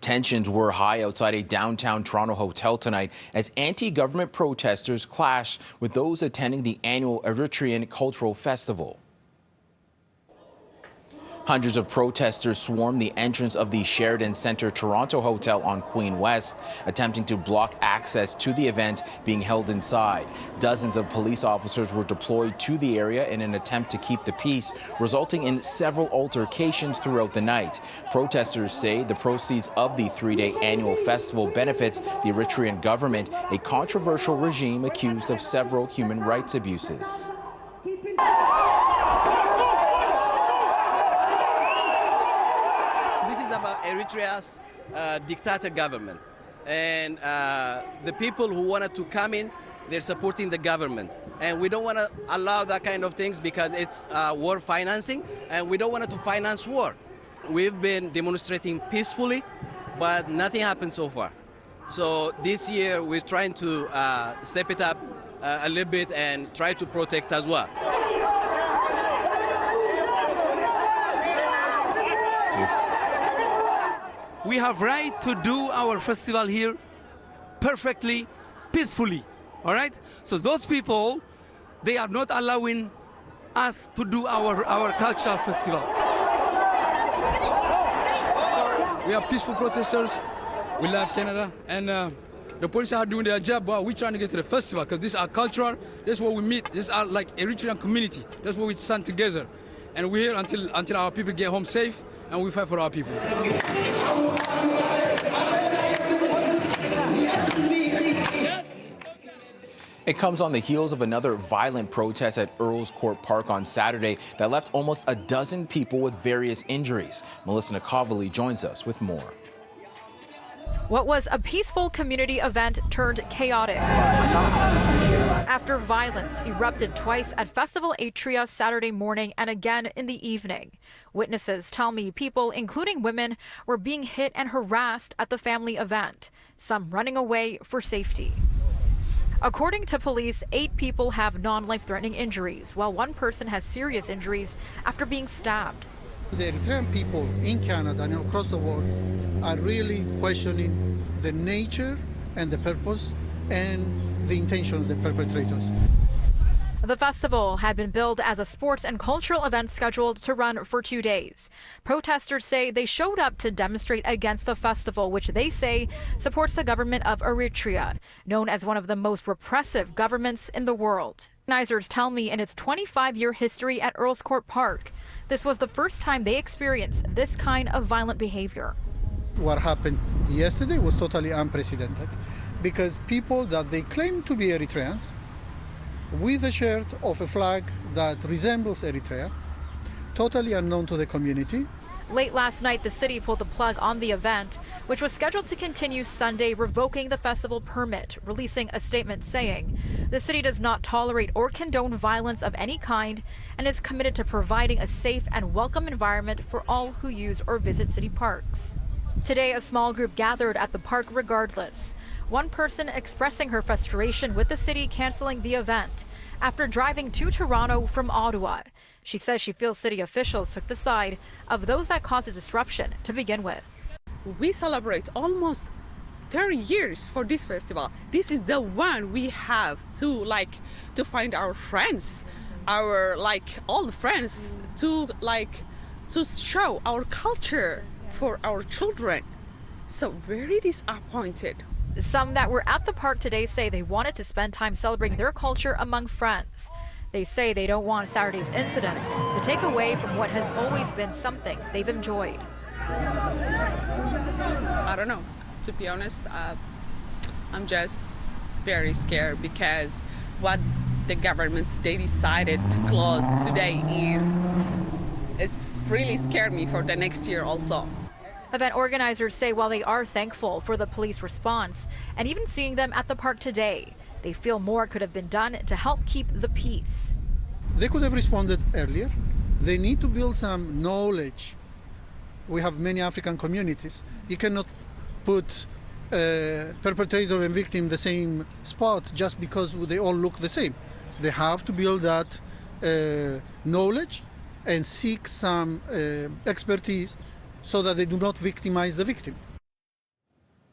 Tensions were high outside a downtown Toronto hotel tonight as anti-government protesters clashed with those attending the annual Eritrean Cultural Festival. Hundreds of protesters swarmed the entrance of the Sheridan Centre Toronto Hotel on Queen West, attempting to block access to the event being held inside. Dozens of police officers were deployed to the area in an attempt to keep the peace, resulting in several altercations throughout the night. Protesters say the proceeds of the three-day annual festival benefits the Eritrean government, a controversial regime accused of several human rights abuses. This is about Eritrea's dictator government, and the people who wanted to come in, they're supporting the government, and we don't want to allow that kind of things because it's war financing, and we don't want to finance war. We've been demonstrating peacefully, but nothing happened so far. So this year we're trying to step it up a little bit and try to protect as well. We have right to do our festival here perfectly, peacefully, all right? So those people, they are not allowing us to do our cultural festival. We are peaceful protesters. We love Canada, and the police are doing their job, but we're trying to get to the festival because this is our cultural, this is where we meet, this is our like Eritrean community, that's where we stand together. And we're here until our people get home safe, and we fight for our people. It comes on the heels of another violent protest at Earls Court Park on Saturday that left almost a dozen people with various injuries. Melissa Nakovali joins us with more. What was a peaceful community event turned chaotic after violence erupted twice at Festival Atria Saturday morning and again in the evening. Witnesses tell me people, including women, were being hit and harassed at the family event, some running away for safety. According to police, 8 people have non-life-threatening injuries, while 1 person has serious injuries after being stabbed. The Eritrean people in Canada and across the world are really questioning the nature and the purpose and the intention of the perpetrators. The festival had been billed as a sports and cultural event scheduled to run for 2 days. Protesters say they showed up to demonstrate against the festival, which they say supports the government of Eritrea, known as one of the most repressive governments in the world. Organizers tell me in its 25-year history at Earls Court Park, this was the first time they experienced this kind of violent behavior. What happened yesterday was totally unprecedented because people that they claim to be Eritreans with a shirt of a flag that resembles Eritrea, totally unknown to the community. Late last night, the city pulled the plug on the event, which was scheduled to continue Sunday, revoking the festival permit, releasing a statement saying the city does not tolerate or condone violence of any kind and is committed to providing a safe and welcome environment for all who use or visit city parks. Today, a small group gathered at the park regardless. One person expressing her frustration with the city canceling the event after driving to Toronto from Ottawa. She says she feels city officials took the side of those that caused a disruption to begin with. We celebrate almost 30 years for this festival. This is the one we have to find our friends, our all the friends to show our culture for our children. So very disappointed. Some that were at the park today say they wanted to spend time celebrating their culture among friends. They say they don't want Saturday's incident to take away from what has always been something they've enjoyed. I don't know. To be honest, I'm just very scared because what the government they decided to close today is really scared me for the next year also. Event organizers say while they are thankful for the police response and even seeing them at the park today, they feel more could have been done to help keep the peace. They could have responded earlier. They need to build some knowledge. We have many African communities. You cannot put perpetrator and victim in the same spot just because they all look the same. They have to build that knowledge and seek some expertise so that they do not victimize the victim.